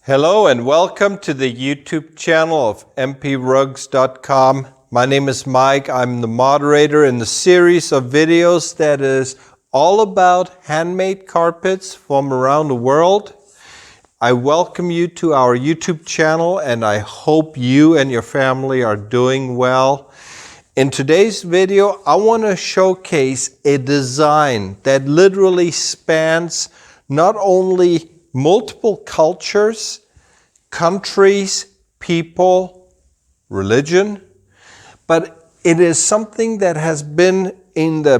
Hello and welcome to the YouTube channel of mprugs.com. My name is Mike. I'm the moderator in the series of videos that is all about handmade carpets from around the world. I welcome you to our YouTube channel and I hope you and your family are doing well. In today's video, I want to showcase a design that literally spans not only multiple cultures, countries, people, religion, but it is something that has been in the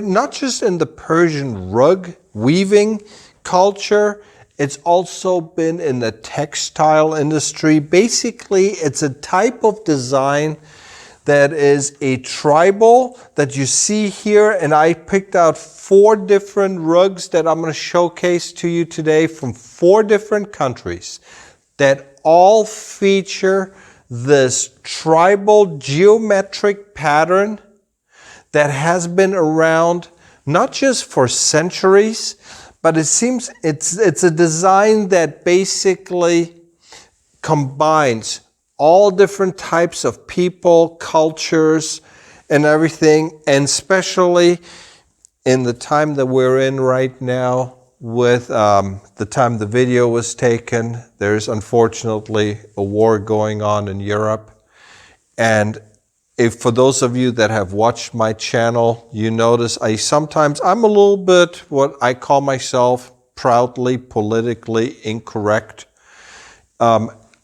not just in the Persian rug weaving culture, it's also been in the textile industry. Basically, it's a type of design that is a tribal that you see here, and I picked out 4 different rugs that I'm going to showcase to you today from 4 different countries that all feature this tribal geometric pattern that has been around not just for centuries, but it seems it's a design that basically combines all different types of people, cultures, and everything, and especially in the time that we're in right now with the time the video was taken. There's unfortunately a war going on in Europe. And if for those of you that have watched my channel, you notice I'm a little bit what I call myself proudly politically incorrect.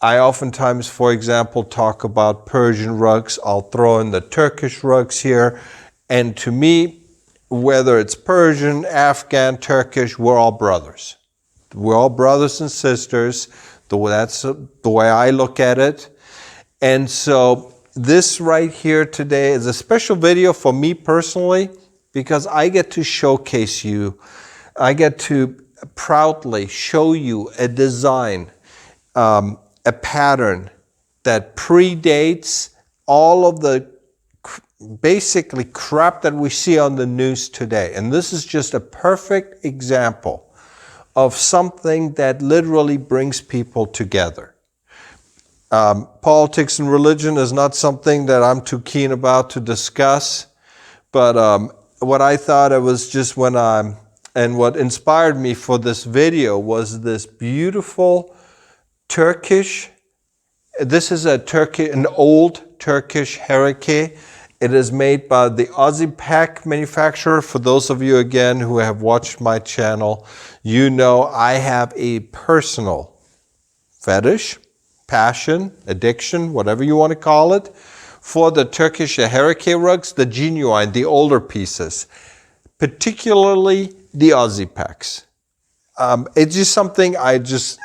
I oftentimes, for example, talk about Persian rugs. I'll throw in the Turkish rugs here. And to me, whether it's Persian, Afghan, Turkish, we're all brothers. We're all brothers and sisters. That's the way I look at it. And so this right here today is a special video for me personally because I get to showcase you. I get to proudly show you a design, a pattern that predates all of the basically crap that we see on the news today. And this is just a perfect example of something that literally brings people together. Politics and religion is not something that I'm too keen about to discuss, but what I thought it was just and what inspired me for this video was this beautiful Turkish. This is an old Turkish Heriz. It is made by the Azerbaijan manufacturer. For those of you again who have watched my channel, you know I have a personal fetish, passion, addiction, whatever you want to call it, for the Turkish Heriz rugs, the genuine, the older pieces, particularly the Azerbaijan. It's just something I just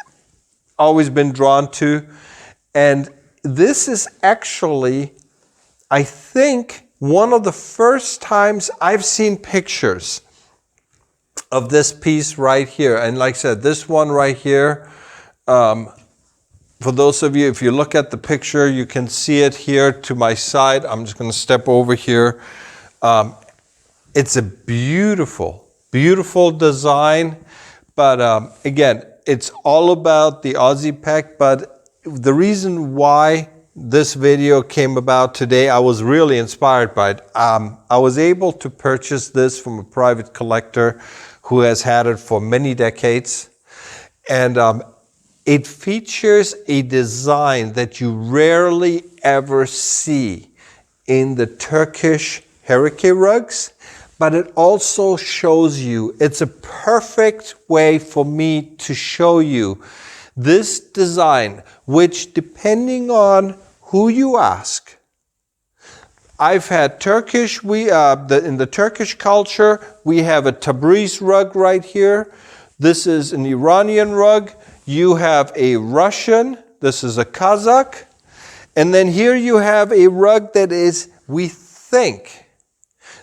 always been drawn to. And this is actually, I think, one of the first times I've seen pictures of this piece right here. And like I said, this one right here, for those of you, if you look at the picture, you can see it here to my side. I'm just going to step over here. It's a beautiful, beautiful design. But again, it's all about the Aussie pack. But the reason why this video came about today, I was really inspired by it. I was able to purchase this from a private collector who has had it for many decades. And it features a design that you rarely ever see in the Turkish Heriz rugs. But it also shows you, it's a perfect way for me to show you this design, which depending on who you ask, I've had Turkish, in the Turkish culture, we have a Tabriz rug right here. This is an Iranian rug. You have a Russian, this is a Kazakh. And then here you have a rug that is, we think,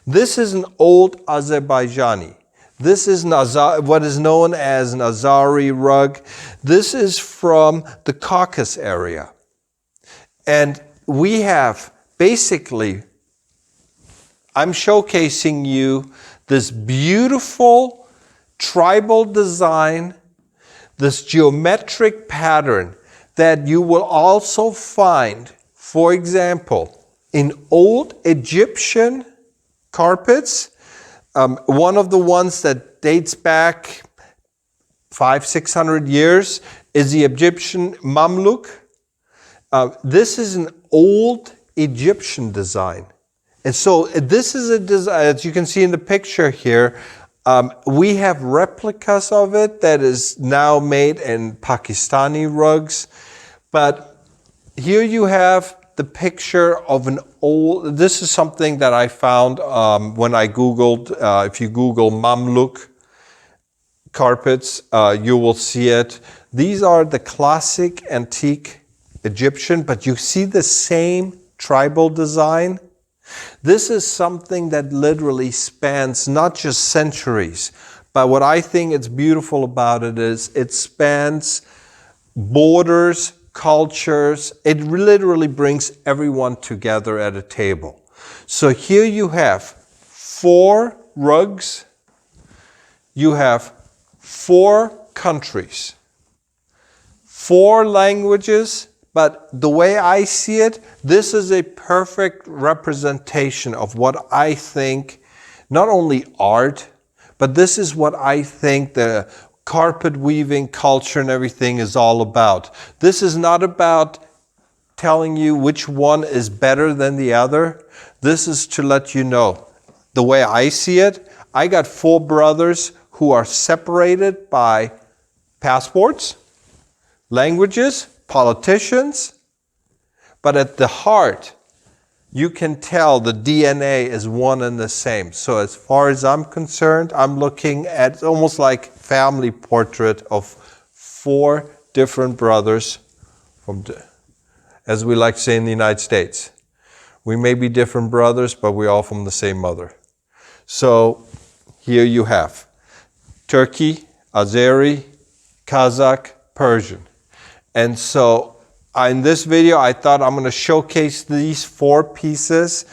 this is an old Azerbaijani. This is what is known as an Azari Rug. This is from the Caucasus area. And we have basically, I'm showcasing you this beautiful tribal design this geometric pattern that you will also find, for example, in old Egyptian carpets. One of the ones that dates back 500-600 years is the Egyptian Mamluk. This is an old Egyptian design. And so this is a design, as you can see in the picture here, we have replicas of it that is now made in Pakistani rugs. But here you have the picture of an old, this is something that I found when I Googled, if you Google Mamluk carpets, you will see it. These are the classic antique Egyptian, but you see the same tribal design. This is something that literally spans not just centuries, but what I think is beautiful about it is it spans borders, cultures. It literally brings everyone together at a table. So here you have 4 rugs, you have 4 countries, 4 languages, but the way I see it, this is a perfect representation of what I think, not only art, but this is what I think the carpet weaving culture and everything is all about. This is not about telling you which one is better than the other. This is to let you know. The way I see it, I got 4 brothers who are separated by passports, languages, politicians, but at the heart, you can tell the DNA is one and the same. So as far as I'm concerned, I'm looking at almost like family portrait of 4 different brothers from, as we like to say in the United States. We may be different brothers, but we're all from the same mother. So here you have Turkey, Azari, Kazakh, Persian. And so in this video, I thought I'm going to showcase these 4 pieces.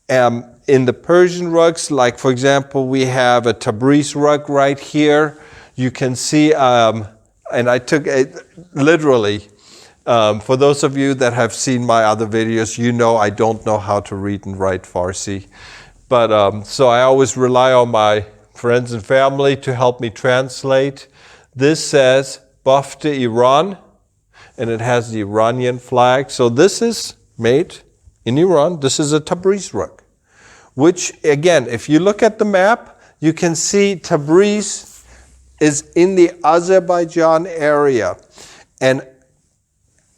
In the Persian rugs, like for example, we have a Tabriz rug right here. You can see, and I took it literally, for those of you that have seen my other videos, you know I don't know how to read and write Farsi. But so I always rely on my friends and family to help me translate. This says Bafta Iran, and it has the Iranian flag. So this is made in Iran. This is a Tabriz rug, which again, if you look at the map, you can see Tabriz is in the Azerbaijan area. And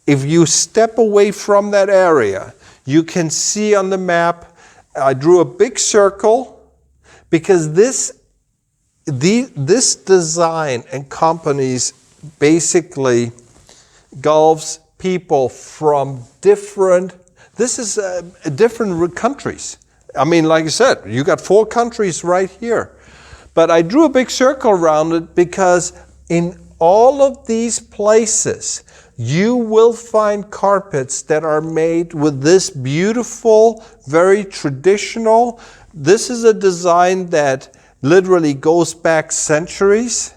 if you step away from that area, you can see on the map, I drew a big circle because this design and companies basically gulfs people from different countries. I mean, like I said, you got 4 countries right here. But I drew a big circle around it because in all of these places, you will find carpets that are made with this beautiful, very traditional. This is a design that literally goes back centuries.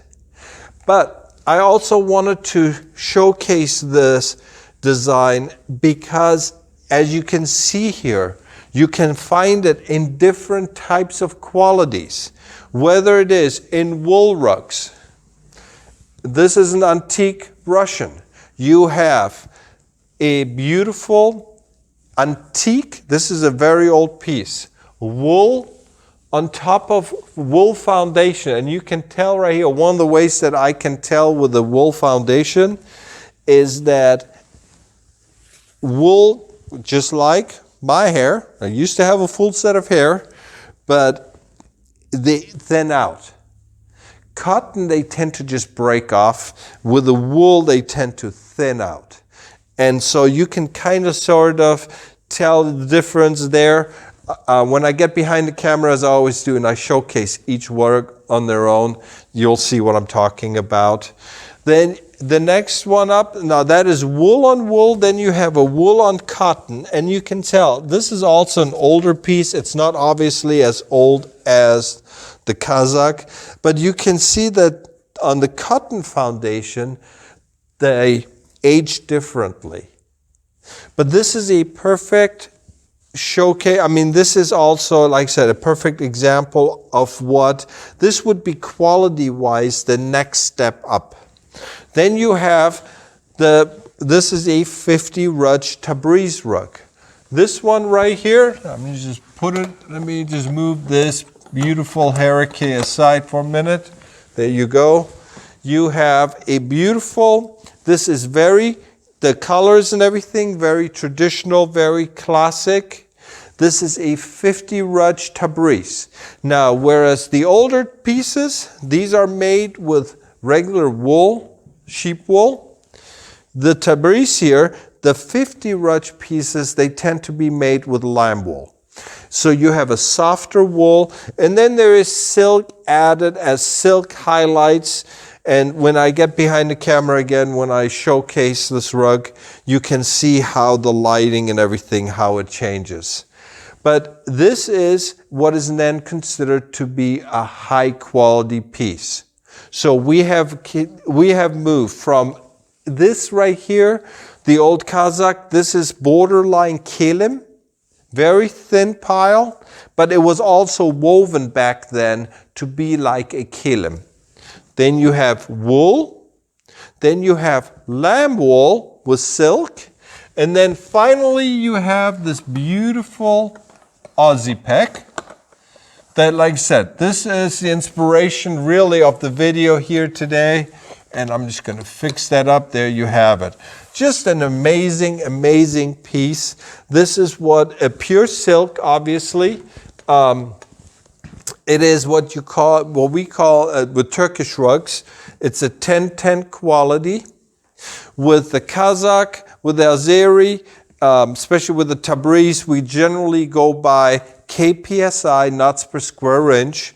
But I also wanted to showcase this design because, as you can see here, you can find it in different types of qualities. Whether it is in wool rugs, this is an antique Russian. You have a beautiful antique, this is a very old piece, wool on top of wool foundation. And you can tell right here, one of the ways that I can tell with the wool foundation is that wool, just like my hair, I used to have a full set of hair, but they thin out. Cotton, they tend to just break off. With the wool, they tend to thin out. And so you can kind of sort of tell the difference there. When I get behind the camera, as I always do, and I showcase each work on their own, you'll see what I'm talking about. Then the next one up, now that is wool on wool, then you have a wool on cotton, and you can tell this is also an older piece. It's not obviously as old as the Kazakh, but you can see that on the cotton foundation, they age differently. But this is a perfect showcase. I mean, this is also, like I said, a perfect example of what this would be quality-wise the next step up. Then you have this is a 50 rug Tabriz rug. This one right here, let me just move this beautiful Heriz aside for a minute. There you go. You have a beautiful, this is the colors and everything, very traditional, very classic. This is a 50 rug Tabriz. Now, whereas the older pieces, these are made with regular wool, sheep wool. The Tabriz here, the 50 rug pieces, they tend to be made with lamb wool. So you have a softer wool, and then there is silk added as silk highlights. And when I get behind the camera again, when I showcase this rug, you can see how the lighting and everything, how it changes. But this is what is then considered to be a high quality piece. So we have moved from this right here, the old Kazakh, this is borderline kelim, very thin pile, but it was also woven back then to be like a kelim. Then you have wool, then you have lamb wool with silk, and then finally you have this beautiful Aussie peck that, like I said, this is the inspiration really of the video here today. And I'm just going to fix that up. There you have it. Just an amazing, amazing piece. This is what a pure silk, obviously. It is what we call with Turkish rugs. It's a 10-10 quality. With the Kazakh, with the Azari, especially with the Tabriz, we generally go by kpsi, knots per square inch.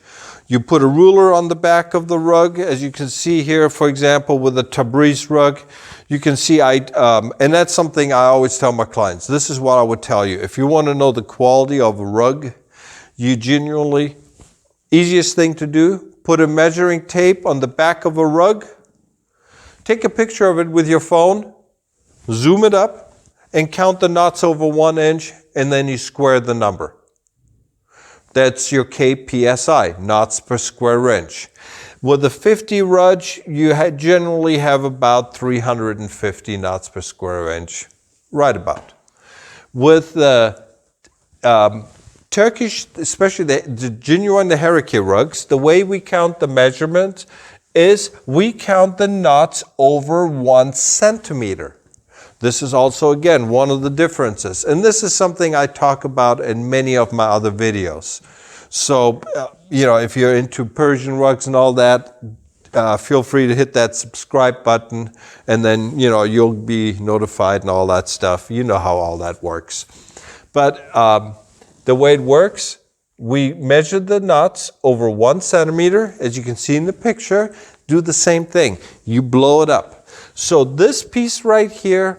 You put a ruler on the back of the rug, as you can see here, for example, with the Tabriz rug. You can see, and that's something I always tell my clients. This is what I would tell you. If you want to know the quality of a rug, you genuinely, easiest thing to do, put a measuring tape on the back of a rug, take a picture of it with your phone, zoom it up, and count the knots over 1 inch, and then you square the number. That's your kpsi, knots per square inch. With the 50 rug, you generally have about 350 knots per square inch, right about. With the Turkish, especially the genuine, the Heriz rugs, the way we count the measurement is we count the knots over 1 centimeter. This is also, again, one of the differences. And this is something I talk about in many of my other videos. So, if you're into Persian rugs and all that, feel free to hit that subscribe button, and then, you'll be notified and all that stuff. You know how all that works. But the way it works, we measure the knots over 1 centimeter. As you can see in the picture, do the same thing. You blow it up. So this piece right here,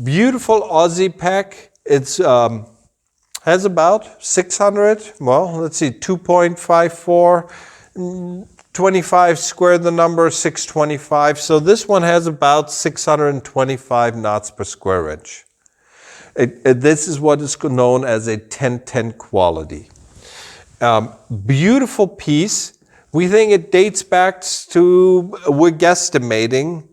beautiful Aussie pack. It's has about 600, well, let's see, 2.54, 25 square the number, 625. So this one has about 625 knots per square inch. This is what is known as a 10-10 quality. Beautiful piece. We think it dates back to, we're guesstimating.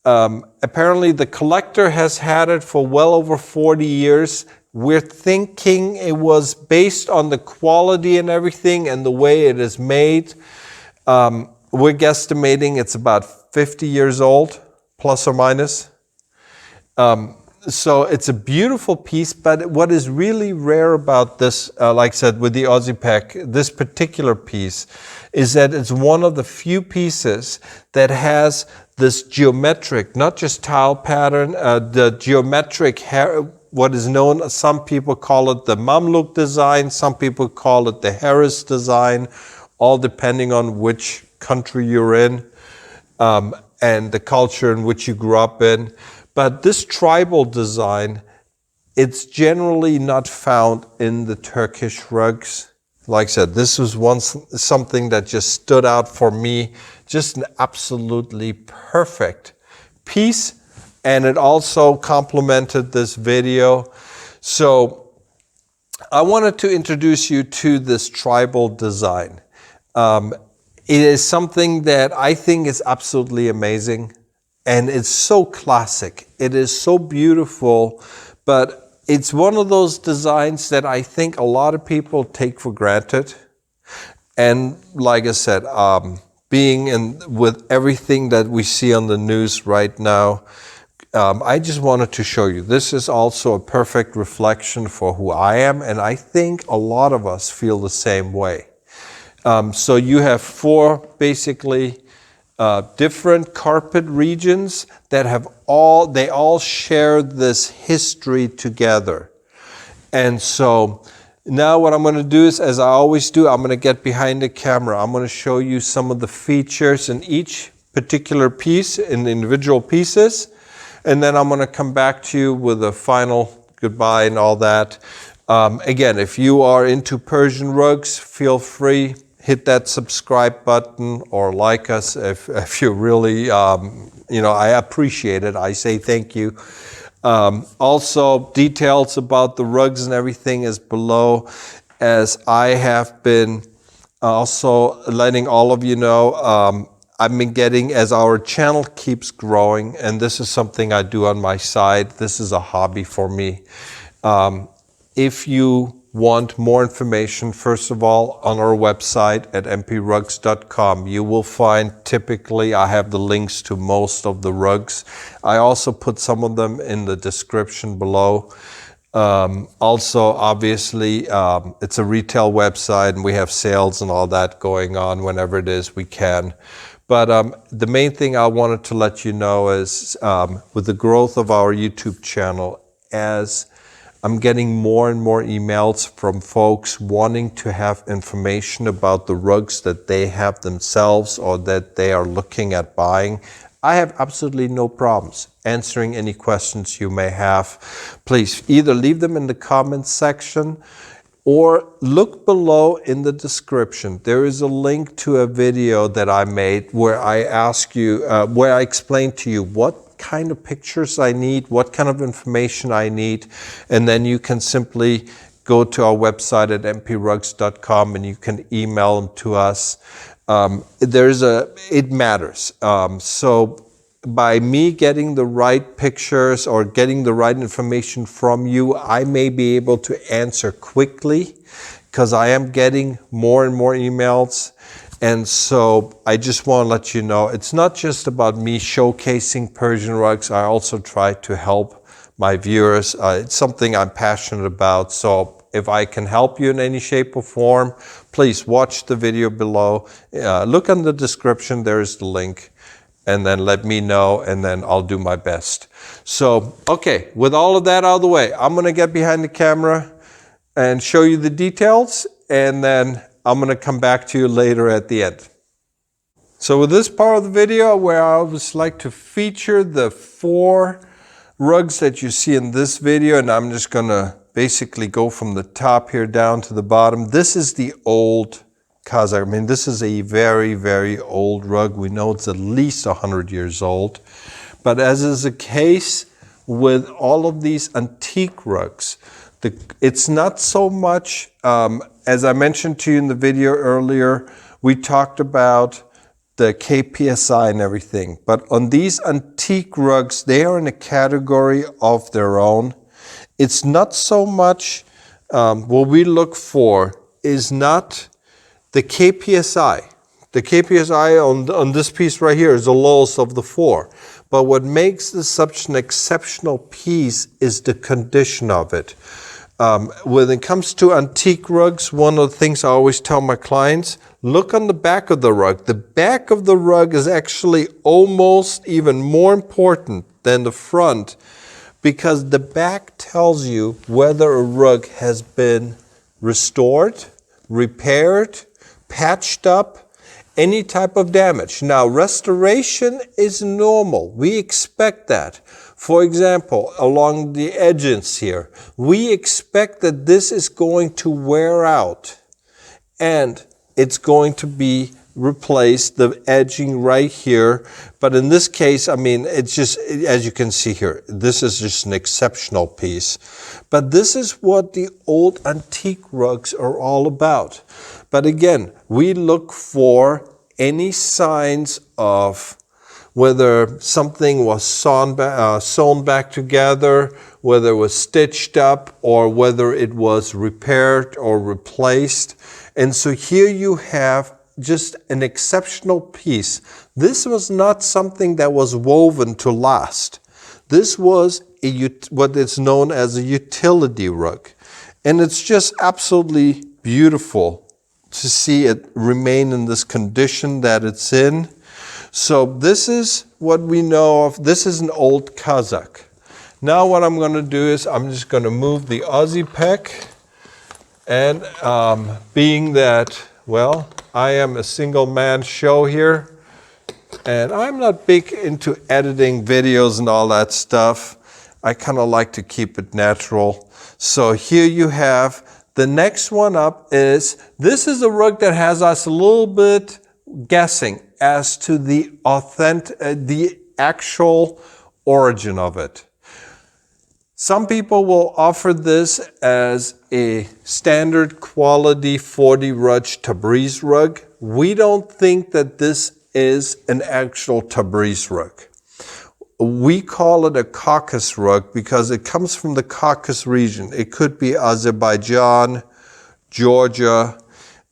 Apparently the collector has had it for well over 40 years. We're thinking it was based on the quality and everything and the way it is made. We're guesstimating it's about 50 years old, plus or minus. So it's a beautiful piece, but what is really rare about this, like I said, with the Aussie pack, this particular piece, is that it's one of the few pieces that has this geometric, not just tile pattern, the geometric, what is known, some people call it the Mamluk design, some people call it the Heriz design, all depending on which country you're in and the culture in which you grew up in. But this tribal design, it's generally not found in the Turkish rugs. like I said, this was something that just stood out for me. Just an absolutely perfect piece. And it also complemented this video. So I wanted to introduce you to this tribal design. It is something that I think is absolutely amazing. And it's so classic. It is so beautiful, but it's one of those designs that I think a lot of people take for granted. And like I said, with everything that we see on the news right now, I just wanted to show you. This is also a perfect reflection for who I am, and I think a lot of us feel the same way. So you have four basically different carpet regions that they all share this history together. And so now what I'm going to do is, as I always do, I'm going to get behind the camera. I'm going to show you some of the features in each particular piece, in the individual pieces. And then I'm going to come back to you with a final goodbye and all that. Again, if you are into Persian rugs, feel free. Hit that subscribe button or like us if you really, I appreciate it. I say thank you. Also, details about the rugs and everything is below, as I have been also letting all of you know. I've been getting, as our channel keeps growing, and this is something I do on my side. This is a hobby for me. If you want more information, first of all, on our website at mprugs.com, you will find, typically, I have the links to most of the rugs. I also put some of them in the description below. Also, obviously, it's a retail website, and we have sales and all that going on whenever it is we can. But the main thing I wanted to let you know is with the growth of our YouTube channel, as I'm getting more and more emails from folks wanting to have information about the rugs that they have themselves or that they are looking at buying. I have absolutely no problems answering any questions you may have. Please either leave them in the comments section or look below in the description. There is a link to a video that I made where I explain to you what kind of pictures I need, what kind of information I need, and then you can simply go to our website at mprugs.com and you can email them to us. It matters. So by me getting the right pictures or getting the right information from you, I may be able to answer quickly because I am getting more and more emails. And so I just want to let you know, it's not just about me showcasing Persian rugs. I also try to help my viewers. It's something I'm passionate about. So if I can help you in any shape or form, please watch the video below. Look in the description, there is the link. And then let me know, and then I'll do my best. So, okay, with all of that out of the way, I'm going to get behind the camera and show you the details, and then I'm going to come back to you later at the end. So with this part of the video, where I always like to feature the 4 rugs that you see in this video, and I'm just going to basically go from the top here down to the bottom. This is the old Kazakh. I mean, this is a very, very old rug. We know it's at least 100 years old. But as is the case with all of these antique rugs, it's not so much, as I mentioned to you in the video earlier, we talked about the KPSI and everything. But on these antique rugs, they are in a category of their own. It's not so much, what we look for is not the KPSI. The KPSI on this piece right here is the lowest of the 4. But what makes this such an exceptional piece is the condition of it. When it comes to antique rugs, one of the things I always tell my clients, look on the back of the rug. The back of the rug is actually almost even more important than the front, because the back tells you whether a rug has been restored, repaired, patched up, any type of damage. Now, restoration is normal. We expect that. For example, along the edges here, we expect that this is going to wear out. and it's going to be replaced, the edging right here. But in this case, I mean, it's just, as you can see here, this is just an exceptional piece. But this is what the old antique rugs are all about. But again, we look for any signs of whether something was sewn back together, whether it was stitched up, or whether it was repaired or replaced. And so here you have just an exceptional piece. This was not something that was woven to last. This was what is known as a utility rug. And it's just absolutely beautiful to see it remain in this condition that it's in. So this is what we know of. This is an old Kazakh. Now what I'm going to do is I'm just going to move the Aussie peg. And being that, well, I am a single man show here, and I'm not big into editing videos and all that stuff. I kind of like to keep it natural. So here you have, the next one up is, this is a rug that has us a little bit guessing as to the actual origin of it. Some people will offer this as a standard quality 40 rug Tabriz rug. We don't think that this is an actual Tabriz rug. We call it a Caucus rug because it comes from the Caucasus region. It could be Azerbaijan, Georgia.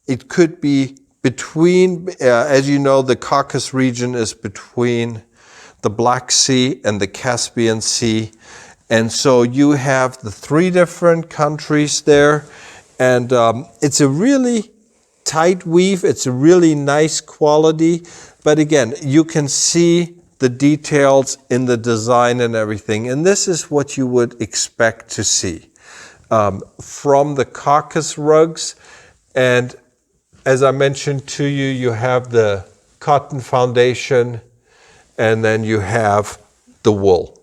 It could be between, as you know, the Caucasus region is between the Black Sea and the Caspian Sea. And so you have the 3 different countries there, and it's a really tight weave. It's a really nice quality, but again, you can see the details in the design and everything, and this is what you would expect to see from the Caucus rugs. And as I mentioned to you, you have the cotton foundation, and then you have the wool.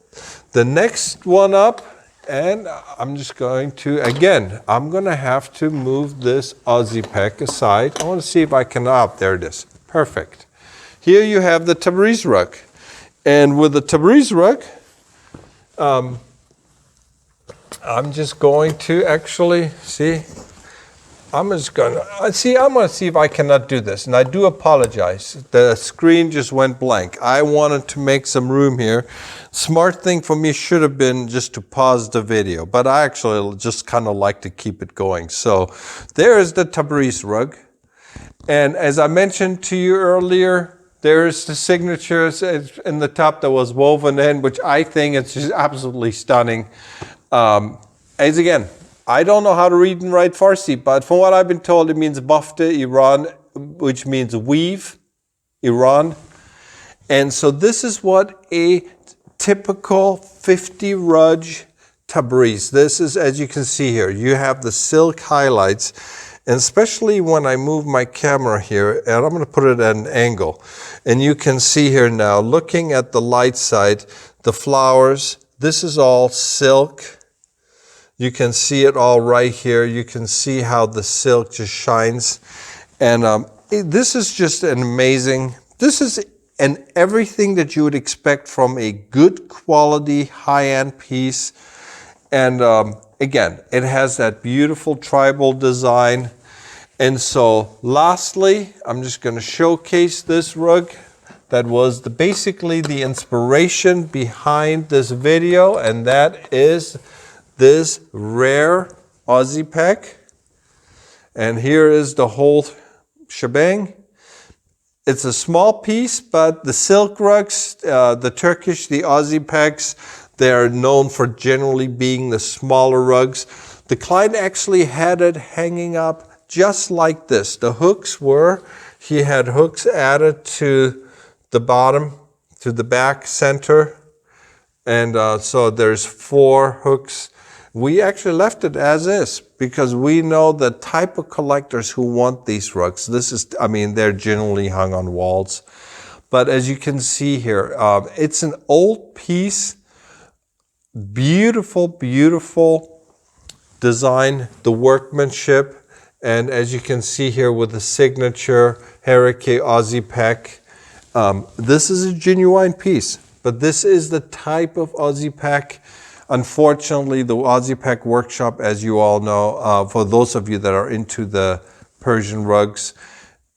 The next one up, and I'm just going to, again, I'm going to have to move this Aussie peg aside. I want to see if I can, there it is. Perfect. Here you have the Tabriz rug. And with the Tabriz rug, I'm just going to actually, see, I'm going to see if I cannot do this. And I do apologize. The screen just went blank. I wanted to make some room here. Smart thing for me should have been just to pause the video, but I actually just kind of like to keep it going. So there is the Tabriz rug. And as I mentioned to you earlier, there's the signatures in the top that was woven in, which I think is just absolutely stunning. As again, I don't know how to read and write Farsi, but from what I've been told, it means bafta, Iran, which means weave, Iran. And so this is what a typical 50 rug Tabriz. This is, as you can see here, you have the silk highlights, and especially when I move my camera here, and I'm going to put it at an angle, and you can see here now, looking at the light side, the flowers, this is all silk. You can see it all right here. You can see how the silk just shines. And this is just an amazing, this is everything that you would expect from a good quality high-end piece. And again, it has that beautiful tribal design. And so lastly, I'm just going to showcase this rug. That was basically the inspiration behind this video, and that is this rare Aussie peg. And here is the whole shebang. It's a small piece, but the silk rugs, the Turkish, the Aussie pegs, they're known for generally being the smaller rugs. The client actually had it hanging up just like this. The hooks he had hooks added to the bottom, to the back center. And so there's 4 hooks. We actually left it as is because we know the type of collectors who want these rugs. This is, I mean, they're generally hung on walls. But as you can see here, it's an old piece, beautiful, beautiful design, the workmanship. And as you can see here with the signature Heriz Aussie Peck, this is a genuine piece, but this is the type of Aussie Peck. Unfortunately, the Aussie Peck workshop, as you all know, for those of you that are into the Persian rugs,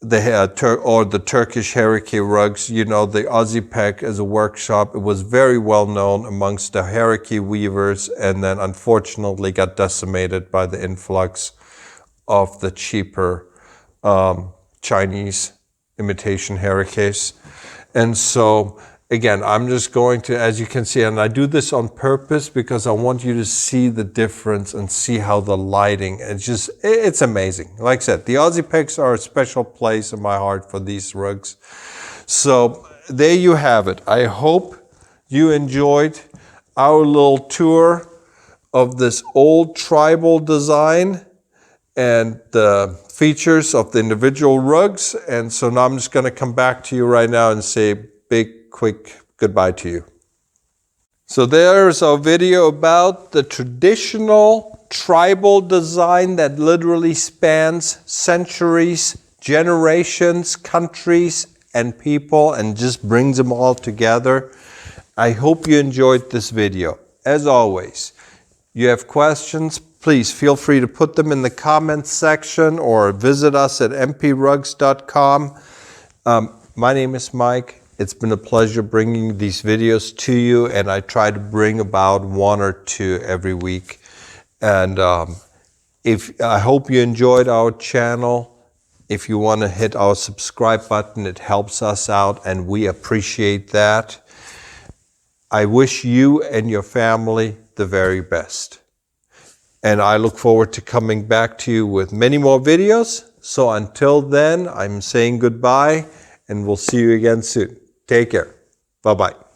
or the Turkish Heriz rugs, you know, the Aussie Peck as a workshop, it was very well known amongst the Heriz weavers, and then unfortunately got decimated by the influx of the cheaper Chinese imitation Heriz. And so, again, I'm just going to, as you can see, and I do this on purpose because I want you to see the difference and see how the lighting, it's amazing. Like I said, the Aussie Pecks are a special place in my heart for these rugs. So there you have it. I hope you enjoyed our little tour of this old tribal design and the features of the individual rugs. And so now I'm just going to come back to you right now and say big, quick goodbye to you. So there's our video about the traditional tribal design that literally spans centuries, generations, countries, and people, and just brings them all together. I hope you enjoyed this video. As always, you have questions, please feel free to put them in the comments section or visit us at mprugs.com. My name is Mike. It's been a pleasure bringing these videos to you, and I try to bring about 1 or 2 every week. And I hope you enjoyed our channel. If you want to hit our subscribe button, it helps us out, and we appreciate that. I wish you and your family the very best. And I look forward to coming back to you with many more videos. So until then, I'm saying goodbye, and we'll see you again soon. Take care. Bye-bye.